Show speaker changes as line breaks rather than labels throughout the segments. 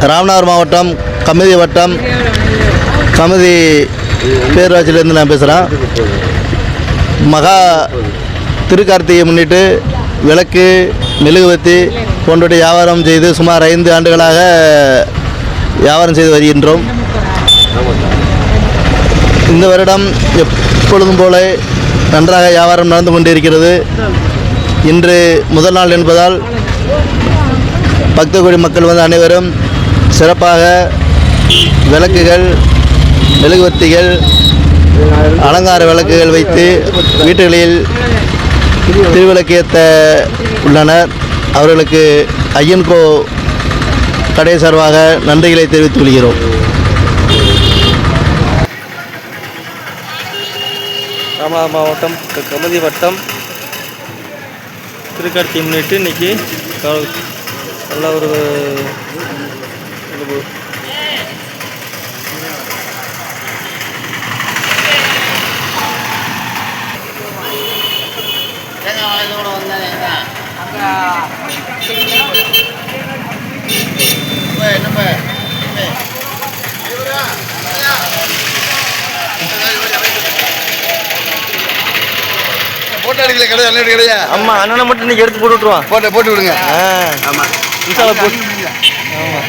ராமநாதபுரம் மாவட்டம் கமுதி வட்டம் கமுதி பேரூராட்சியிலேருந்து நான் பேசுகிறேன். மகா திருக்கார்த்திகையை முன்னிட்டு விளக்கு மெழுகுவத்தி போன்றவற்றை வியாபாரம் செய்து சுமார் 5 ஆண்டுகளாக வியாபாரம் செய்து வருகின்றோம். இந்த வருடம் எப்பொழுதும் போல நன்றாக வியாபாரம் நடந்து கொண்டிருக்கிறது. இன்று முதல் நாள் என்பதால் பக்த கோடி மக்கள் வந்து அனைவரும் சிறப்பாக விளக்குகள் மெழுகுவர்த்திகள் அலங்கார விளக்குகள் வைத்து வீட்டுகளில் திருவிளக்கேற்ற உள்ளனர். அவர்களுக்கு ஐயன்கோ கடை சார்பாக நன்றிகளை தெரிவித்துக் கொள்கிறோம்.
ராமநாதபுரம் மாவட்டம் கமுதி வட்டம் திருக்கார்த்திகை முன்னிட்டு இன்றைக்கி நல்ல ஒரு
போட்டோ அடிக்கல கிடையாது.
ஆமாம், அண்ணனை மட்டும் இன்றைக்கி எடுத்து போட்டு விட்ருவான்.
போட்டு விடுங்க.
ஆமாம், இன்ஸ்டாவில் போட்டு. ஆமாம்,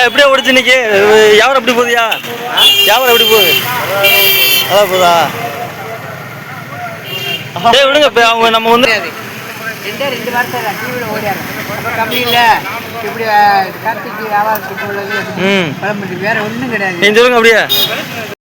எப்படியா ஓடிச்சு இன்னைக்கு? வியாபாரம் எப்படி போகுதுயா? வியாபாரம் எப்படி போகுது? நல்லா போதா? விடுங்க. இப்போ அவங்க நம்ம வந்து
2 வாரத்தில் டிவியில் ஓடியாரு கம்மியில் இப்படி கார்த்திகை வியாபாரத்துக்கு உள்ளது வேற ஒன்றும் கிடையாது.
சொல்லுங்க அப்படியே.